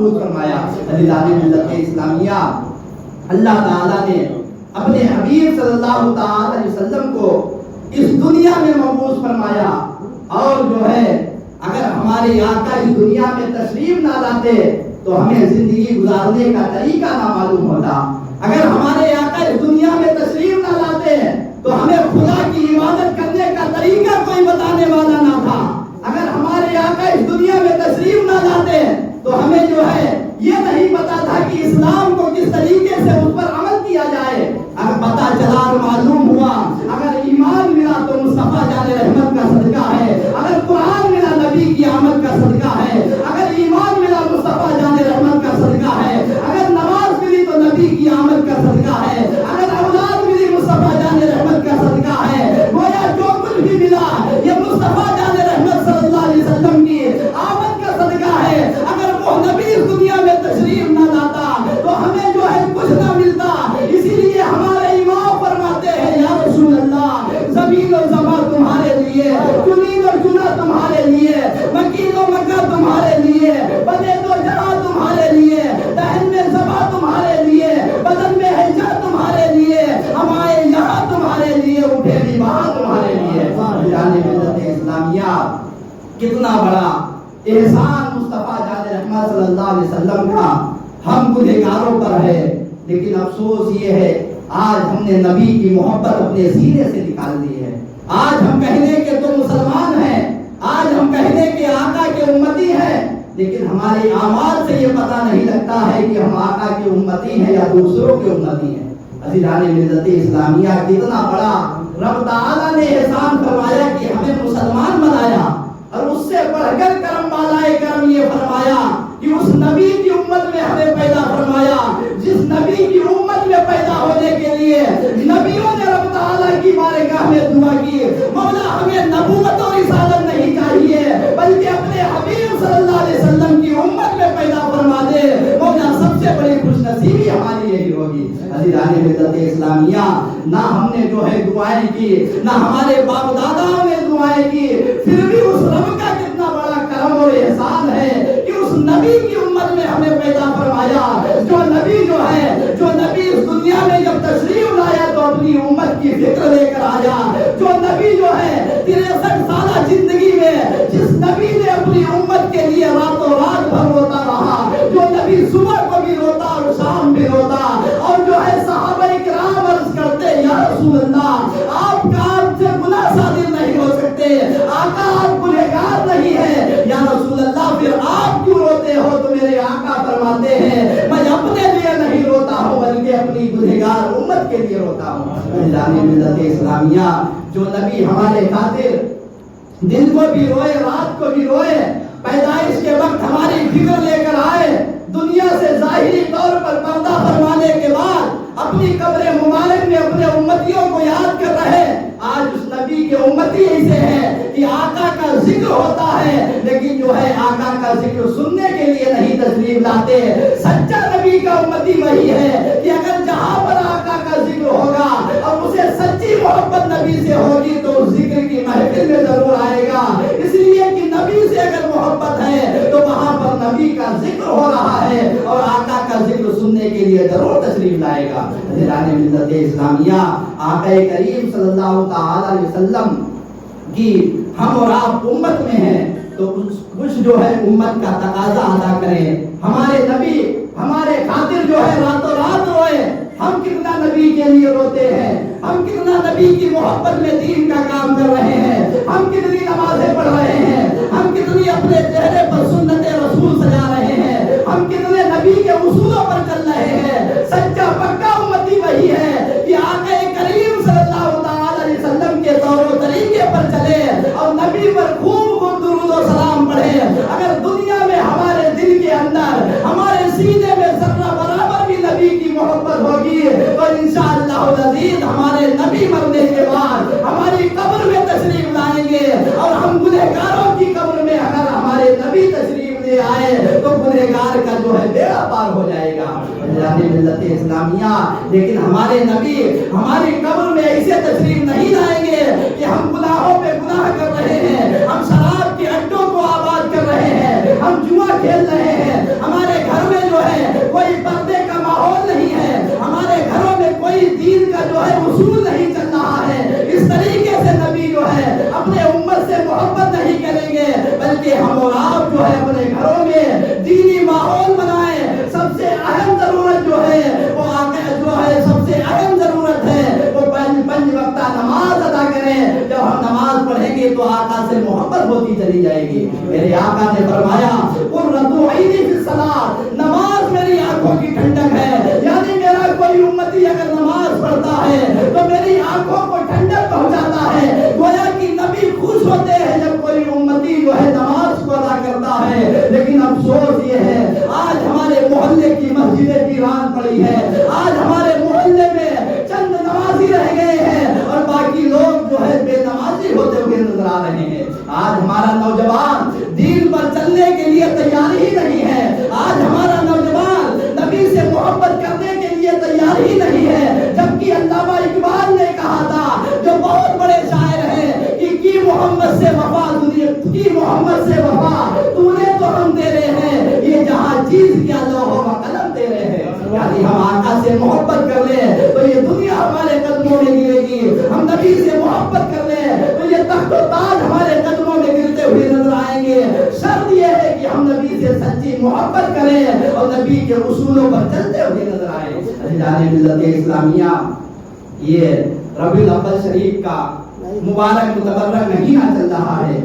محفوظ فرمایا۔ عزیزان ملت اسلامیہ، اللہ تعالیٰ نے اپنے حبیب صلی اللہ تعالی علیہ وسلم کو اس دنیا میں مبعوث فرمایا، اور جو ہے اگر ہمارے آقا اس دنیا میں تشریف نہ لاتے تو ہمیں زندگی گزارنے کا طریقہ نہ معلوم ہوتا۔ اگر ہمارے آقا اس دنیا میں تشریف نہ لاتے تو ہمیں خدا کی عبادت کرنے کا طریقہ کوئی بتانے والا نہ تھا۔ اگر ہمارے آقا اس دنیا میں تشریف نہ لاتے تو ہمیں جو ہے یہ نہیں پتا تھا کہ اسلام کو کس طریقے سے اس پر عمل کیا جائے۔ اگر پتا چلا اور معلوم ہوا، اگر ایمان ملا تو مصطفیٰ جان رحمت کا صدقہ ہے، اگر قرآن ملا نبی کی آمد کا صدقہ ہے، اگر ایمان ملا مصطفیٰ جان رحمت کا صدقہ ہے، اگر نماز ملی تو نبی کی آمد کا صدقہ ہے، اگر اولاد ملی مصطفیٰ جان رحمت کا صدقہ ہے۔ گویا جو کچھ بھی ملا یہ مصطفیٰ جان رحمت صلی اللہ علیہ وسلم کی آمد کا صدقہ ہے۔ اگر وہ نبی اس دنیا میں تشریف نہ لاتا تو ہمیں جو ہے کچھ نہ ملتا۔ اسی لیے ہمارے امام فرماتے ہیں یا رسول اللہ، زمین و زمان تمہارے لیے، چنین اور چنا تمہارے لیے، مکین و مکہ تمہارے لیے، بدے تو جہاں تمہارے لیے، دہن میں زبا تمہارے لیے، بدن میں ہے جا تمہارے لیے، ہم آئے یہاں تمہارے لیے، اٹھے بھی وہاں تمہارے لیے۔ جانے ملت اسلامیہ، کتنا بڑا احسان مصطفیٰ جان رحمت صلی اللہ علیہ وسلم کا ہم گنہگاروں پر ہے، لیکن افسوس یہ ہے آج ہم نے نبی کی محبت اپنے سینے سے نکال دی ہے۔ آج ہم کہنے کے تو مسلمان ہیں، آج ہم کہنے کے آقا کے امتی ہیں، لیکن ہمارے اعمال سے یہ پتہ نہیں لگتا ہے کہ ہم آقا کے امتی ہیں یا دوسروں کے امتی ہیں۔ عزیزان ملت اسلامیہ، کتنا بڑا رب تعالیٰ نے احسان فرمایا کہ ہمیں مسلمان بنایا، اور اس سے بڑھ کر کرم بالائے کرم یہ فرمایا کہ اس نبی کی امت میں ہمیں پیدا فرمایا، جس نبی کی امت میں پیدا ہونے کے لیے نبیوں نے رب تعالیٰ کی بارگاہ میں دعا کی، مولا ہمیں نبوت اور رسالت نہیں چاہیے بلکہ اپنے حبیب صلی اللہ علیہ وسلم کی امت میں پیدا فرما دے، مولا سب سے بڑی خوش نصیبی ہماری یہی ہوگی۔ عزیزان ملت اسلامیہ، نہ ہم نے جو ہے دعائیں کی، نہ ہمارے باپ داداؤں نے دعائیں کی، پھر بھی اس رب کا کتنا بڑا کرم اور احسان ہے کہ اس نبی کی امت میں ہمیں پیدا فرمایا۔ جو نبی اس دنیا میں جب تشریف لایا تو اپنی امت کی فکر لے کر آیا۔ جو نبی جو ہے 63 سالہ زندگی میں جس نبی نے اپنی امت کے لیے راتوں رات بھر روتا رہا، جو نبی صبح کو بھی روتا اور شام بھی روتا، اور جو ہے صحابہ کرام عرض کرتے یا رسول اللہ آپ کا آپ سے گناہ صادر نہیں ہو سکتے، آقا آپ گنہگار نہیں ہے، یا رسول اللہ پھر آپ کیوں روتے ہو؟ تو میرے آقا فرماتے ہیں میں اپنے لیے نہیں روتا ہوں بلکہ اپنی گنہگار امت کے لیے روتا ہوں۔ جانے ملت اسلامیہ، جو نبی ہمارے خاطر دن کو بھی روئے رات کو بھی روئے، پیدائش کے وقت ہماری فکر لے کر آئے، دنیا سے ظاہری طور پر پردہ فرمانے کے بعد اپنی قبر مبارک میں اپنے امتیوں کو یاد کر رہے، آج اس نبی کے امتی ایسے ہیں کہ آقا کا ذکر ہوتا ہے لیکن جو ہے آقا کا ذکر سننے کے لیے نہیں تشریف لاتے۔ سچا نبی کا امتی وہی ہے کہ اگر جہاں پر آقا کا ذکر ہوگا اور اسے سچی محبت نبی سے ہوگی تو اس ذکر کی محفل میں ضرور آئے گا، اس لیے کہ نبی سے اگر محبت ہے تو وہاں پر نبی کا ذکر ہو رہا ہے اور آقا کا ذکر سننے کے لیے ضرور تشریف لائے گا۔ حضرات ملت اسلامیہ، آقا کریم صلی اللہ تعالی علیہ وسلم کی ہم اور آپ امت میں ہیں تو کچھ جو ہے امت کا تقاضا ادا کریں۔ ہمارے نبی ہمارے خاطر جو ہے راتوں رات روئے، ہم کتنا نبی کے لیے روتے ہیں، ہم کتنا نبی کی محبت میں دین کا کام کر رہے ہیں، ہم کتنی نمازیں پڑھ رہے ہیں، ہم کتنی اپنے چہرے پر سنت رسول سجا رہے ہیں، ہم کتنے نبی کے اصولوں پر چل رہے ہیں۔ سچا پکا امتی وہی ہے کہ آقا کریم صلی اللہ تعالی علیہ وسلم کے طور و طریقے پر چلے اور نبی پر خوب درود و سلام پڑھے۔ اگر دنیا میں ہمارے دل کے اندر ہمارے سینے میں ذرہ برابر بھی نبی کی محبت ہوگی تو انشاءاللہ العزیز ہمارے نبی مرنے کے بعد ہماری قبر میں تشریف لائیں گے، اور ہم گنہگاروں کی قبر میں اگر ہمارے نبی تشریف لے آئے تو گنہگار کا جو ہے بیڑا پار ہو جائے گا۔ ملت اسلامیہ، لیکن ہمارے نبی ہماری قبر میں ایسے تشریف نہیں لائیں گے کہ ہم گناہوں پہ گناہ کر رہے ہیں، ہم شراب کے اڈوں کو آباد کر رہے ہیں، ہم جوا کھیل رہے ہیں، ہمارے گھروں لوگ جو ہے اپنے گھروں میں دینی ماحول بنائیں. سب سے اہم ضرورت جو ہے وہ سب سے اہم ضرورت ہے وہ 5 وقتہ نماز ادا کریں. جب ہم نماز پڑھیں گے تو آقا سے محبت ہوتی چلی جائے گی. میرے آقا نے فرمایا قرۃ عینی فی الصلاۃ، نماز میری آنکھوں کی ٹھنڈک ہے. یعنی میرا کوئی امتی اگر نماز پڑھتا ہے تو میری آنکھوں کو ٹھنڈک پہنچاتا ہے. گویا کہ نبی خوش ہوتے ہیں جب کوئی امتی جو ہے نماز کو ادا کرتا ہے. لیکن افسوس یہ ہے آج ہمارے محلے کی مسجدیں ویران پڑی ہے. آج ہمارے محلے میں چند نمازی رہ گئے ہیں اور باقی لوگ جو ہے بے نمازی ہوتے ہوئے نظر آ رہے ہیں. آج ہمارا نوجوان دین پر چلنے کے لیے تیار ہی نہیں ہے. آج ہمارا نوجوان نبی سے محبت کرنے کے لیے تیار ہی نہیں ہے. جبکہ علامہ اقبال نے کہا تھا جو بہت بڑے شاعر ہیں کہ کی محمد سے وفا دنیا کی محمد سے وفا تو نے تو ہم تیرے ہیں، یہ جہاں چیز کیا لوح و قلم تیرے ہیں. یعنی ہم آقا سے محبت کر لیں تو یہ دنیا ہمارے قدموں میں گرے گی. ہم نبی سے محبت کر لیں تو یہ تخت و تاج ہمارے قدموں میں گرتے ہوئے نظر آئیں گے. شرط یہ ہے کہ ہم نبی سے سچی محبت کریں اور نبی کے اصولوں پر چلتے ہوئے نظر آئیں. عزیزان ملت اسلامیہ، یہ ربیع الاول شریف کا مبارک متبرک مہینہ چل رہا ہے.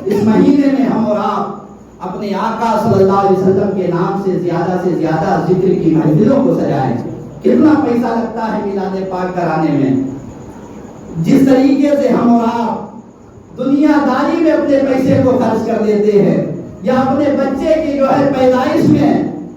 اس مہینے میں ہم اور آپ اپنے آقا صلی اللہ علیہ وسلم کے نام سے زیادہ ذکر کی محفلوں کو سجائیں. کتنا پیسہ لگتا ہے میلاد پاک کرانے میں. جس طریقے سے ہم اور آپ دنیا داری میں اپنے پیسے کو خرچ کر دیتے ہیں یا اپنے بچے کی جو ہے پیدائش میں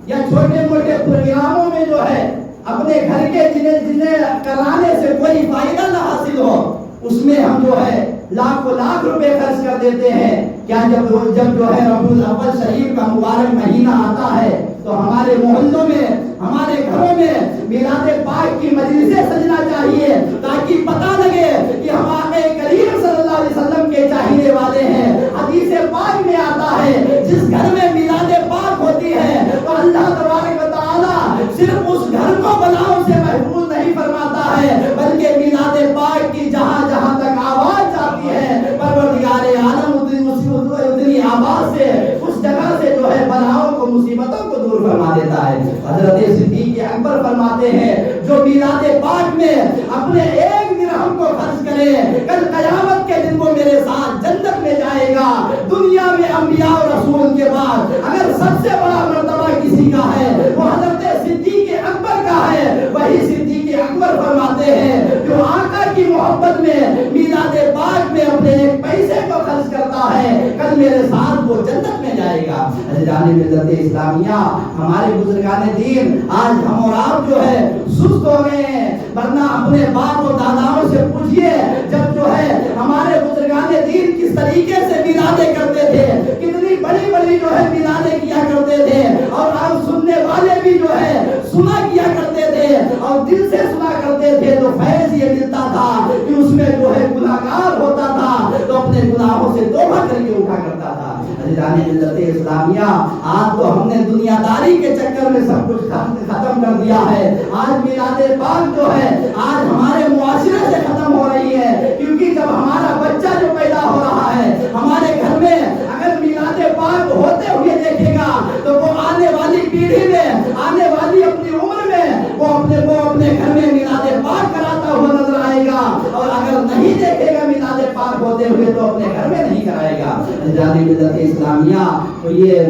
یا چھوٹے موٹے پروگراموں میں جو ہے اپنے گھر کے جنہیں کرانے سے کوئی فائدہ نہ حاصل ہو اس میں ہم جو ہے لاکھ روپے خرچ کر دیتے ہیں. کیا جب جو ہے ربیع الاول شریف کا مبارک مہینہ آتا ہے تو ہمارے محلوں میں ہمارے گھروں میں میلاد پاک کی مجلسیں سجنا چاہیے تاکہ پتہ لگے کہ ہم آقا کریم صلی اللہ علیہ وسلم کے چاہنے والے ہیں. حدیث پاک میں آتا ہے جس گھر میں میلاد پاک ہوتی ہے تو اللہ تبارک و تعالی صرف اس گھر کو بلاؤں سے محفوظ نہیں فرماتا ہے بلکہ میلاد پاک کی جہاں تک آواز جاتی ہے پروردگار عالم اتنی آواز سے اس جگہ سے جو ہے بلاؤں کو مصیبتوں کو دور فرما دیتا ہے. حضرت صدیق اکبر فرماتے ہیں جو میلاد پاک میں اپنے 1 درہم کو خرچ کرے کل قیامت کے دن وہ میرے ساتھ جنت میں جائے گا. دنیا میں انبیاء اور رسول کے بعد اگر سب سے بڑا مرتبہ کسی کا ہے وہ حضرت صدیق اکبر کا ہے. وہی صدیق اکبر فرماتے ہیں جو آقا کی محبت میں میلاد پاک میں اپنے 1 پیسے کو خرچ کرتا ہے کل میرے ساتھ وہ جنت میں جائے گا. عزیزان ملت اسلامیہ، ہمارے بزرگان دین آج ہم اور آپ جو ہے سست ہو گئے ہیں. ورنہ اپنے باپ و داداؤں سے پوچھئے جب جو ہے ہمارے بزرگان دین کس طریقے سے میلادیں کرتے تھے، کتنی بڑی جو ہے میلادیں کیا کرتے تھے اور ہم سننے والے بھی جو ہے سنا کیا کرتے تھے اور دل سے سنا کرتے تھے تو فیض یہ ملتا تھا کہ اس میں جو ہے گناہگار ہوتا تھا تو اپنے گناہوں سے توبہ کر کے اٹھا کرتا تھا. عزیزان ملت اسلامیہ، آج تو ہم نے دنیا داری کے چکر میں سب کچھ ختم کر دیا ہے. آج میلاد پاک جو ہے آج ہمارے معاشرے سے ختم ہو رہی ہے کیونکہ جب ہمارا بچہ جو پیدا ہو رہا ہے ہمارے گھر میں اگر میلاد پاک ہوتے ہوئے دیکھے گا تو وہ آنے والی پیڑھی میں آنے والی اپنی عمر میں وہ اپنے گھر میں میلاد پاک کراتا ہوا نظر آئے گا اور اگر نہیں دیکھے گا میلاد پاک ہوتے ہوئے تو اپنے گھر میں نہیں کرائے گا. عزیزان ملت اسلامیہ، تو یہ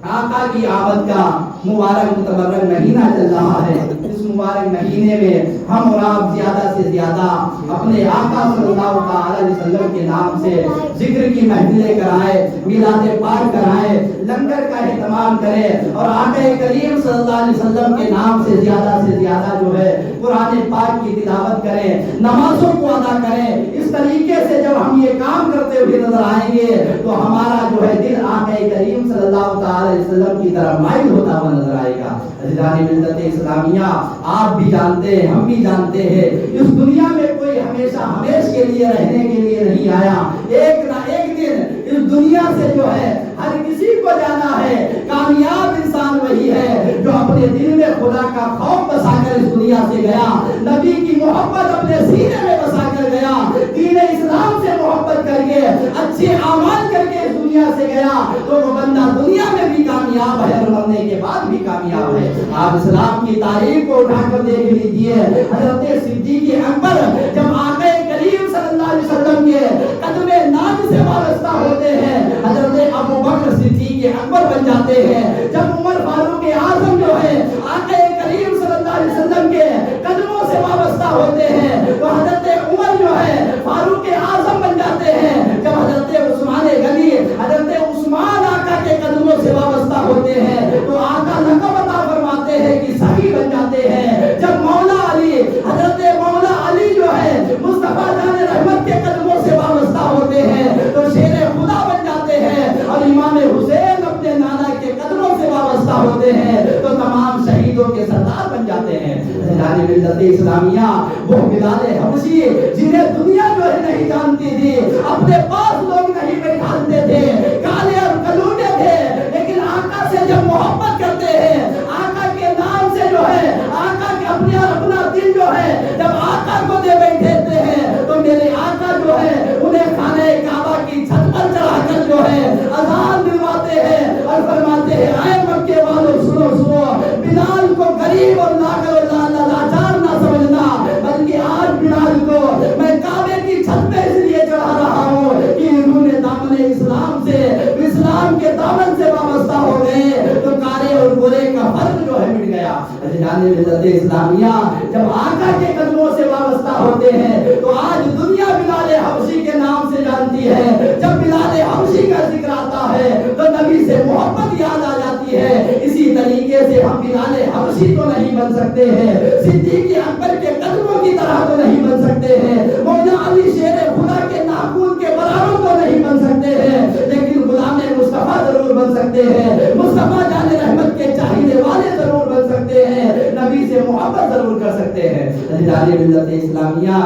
آقا کی آمد کا مبارک متبرک مہینہ چل رہا ہے. اس مبارک مہینے میں ہم اور آپ زیادہ سے زیادہ اپنے آقا صلی اللہ علیہ وسلم کے نام سے ذکر کی محفلیں کرائیں، میلاد پاک کرائیں، لنگر کا اہتمام کریں اور آقا کریم صلی اللہ علیہ وسلم کے نام سے زیادہ جو ہے قرآن پاک کی تلاوت کریں، نمازوں کو ادا کریں. اس طریقے سے جب ہم یہ کام کرتے ہوئے نظر آئیں گے تو ہمارا جو ہے دل آقا کریم صلی اللہ علیہ وسلم کی طرف مائل ہوتا ہوا نظر آئے گا. عزیزان ملت اسلامیہ، آپ بھی جانتے ہیں ہم بھی جانتے ہیں اس دنیا میں کوئی ہمیشہ کے لیے رہنے کے لیے نہیں آیا. ایک نہ ایک دن اس دنیا سے جو ہے ہر کسی کو جانا ہے. کامیاب انسان وہی ہے جو اپنے دل میں خدا کا خوف بسا کر اس دنیا سے گیا، نبی کی محبت اپنے سینے میں بسا کر گیا، دین اسلام سے محبت کر کے اچھے اعمال کر کے اس دنیا دنیا سے گیا تو وہ بندہ دنیا میں بھی کامیاب ہے اور مرنے کے بعد بھی کامیاب ہے۔ آپ اسلام کی تاریخ کو اٹھا کر دیکھ لیجئے، حضرت صدیق اکبر جب آقا کریم صلی اللہ علیہ وسلم کے قدم ناز سے وابستہ ہوتے ہیں، حضرت ابوبکر صدیق اکبر بن جاتے ہیں۔ جب عمر فاروق اعظم جو ہے آقا کریم صلی اللہ علیہ وسلم کے قدموں سے وابستہ ہوتے ہیں تو حضرت عمر جو ہے فاروق اعظم بن جاتے ہیں۔ جب حضرت عثمان غنی حضرت عثمان آقا کے قدموں سے وابستہ ہوتے ہیں تو آقا لقب عطا فرماتے ہیں کہ صحیح بن جاتے ہیں۔ جب مولا علی حضرت مولا علی جو ہے مصطفیٰ جان رحمت کے قدموں سے وابستہ ہوتے ہیں تو شیر خدا بن جاتے ہیں، اور امام حسین اپنے نانا کے قدموں سے وابستہ ہوتے ہیں تو تمام شہیدوں کے سردار بن جاتے ہیں۔ جانب ملت اسلامیہ وہ بلال حبشی جنہیں دنیا جو ہے نہیں جانتی تھی، اپنے پاس لوگ نہیں بیٹھاتے تھے، کالے اور کلوٹے تھے، لیکن آقا سے جب محبت کرتے ہیں، آقا کے نام سے جو ہے آقا کے اپنا دل جو ہے جب آقا کو دے بیٹھتے ہیں تو میرے آقا جو ہے انہیں خانہ کعبہ کی چھت پر چڑھا کر جو ہے اذان دلواتے ہیں اور فرماتے ہیں اے مکے والوں سنو سنو، بلال کو غریب اور لاچار نہ سمجھنا، بلکہ آج بلال کو میں کعبے کی چھت پہ اس لیے چڑھا رہا ہوں کہ انہوں نے دامن اسلام سے اسلام کے دامن سے وابستہ ہو گئے تو کارے اور برے کا فرق جو ہے مٹ گیا۔ جانب ملت اسلامیہ جب آقا کے قدموں سے وابستہ ہوتے ہیں تو آج دنیا بلال حبشی کے نام سے جانتی ہے۔ جب بلال حبشی کا ذکر آتا ہے تو نبی سے محبت یاد آ جاتی ہے۔ اسی طریقے سے ہم بلال حبشی تو نہیں بن سکتے ہیں، صدیق اکبر کے قدموں کی طرح تو نہیں بن سکتے ہیں، مولا علی شیر خدا کے ناخن کے برابر تو نہیں بن سکتے ہیں، لیکن غلام مصطفیٰ ضرور بن سکتے ہیں، مصطفیٰ جان رحمت کے چاہیے والے ضرور بن سکتے ہیں، نبی سے محبت ضرور کر سکتے ہیں۔ جانب ملت اسلامیہ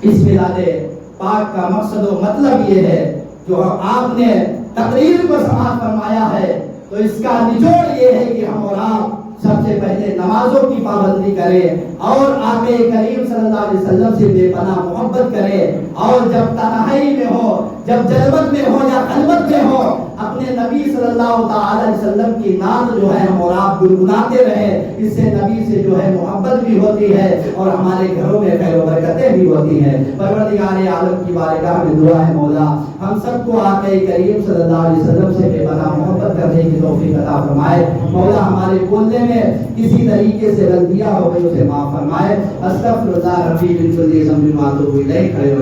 اس میلاد پاک کا مقصد و مطلب یہ ہے جو آپ نے تقریر کو سماعت فرمایا ہے تو اس کا نچوڑ یہ ہے کہ ہم اور آپ سب سے پہلے نمازوں کی پابندی کریں اور آقا کریم صلی اللہ علیہ وسلم سے بے پناہ محبت کریں، اور جب تنہائی میں ہو، جب جلوت میں ہو یا خلوت میں ہو، اپنے نبی صلی اللہ تعالی علیہ وسلم کی نعت جو ہے ہم اور آپ گنگناتے رہیں۔ اس سے نبی سے جو ہے محبت بھی ہوتی ہے اور ہمارے گھروں میں خیر و برکتیں بھی ہوتی ہیں۔ پروردگار عالم کی بارگاہ میں دعا ہے مولا ہم سب کو آقا کریم صلی اللہ علیہ وسلم سے بے پناہ محبت کرنے کی توفیق عطا فرمائے۔ مولا ہمارے بولنے میں کسی طریقے سے غلطیاں ہو گئی اسے معاف فرمائے۔ استغفر اللہ ربی من کل ذنب و اتوب الیہ۔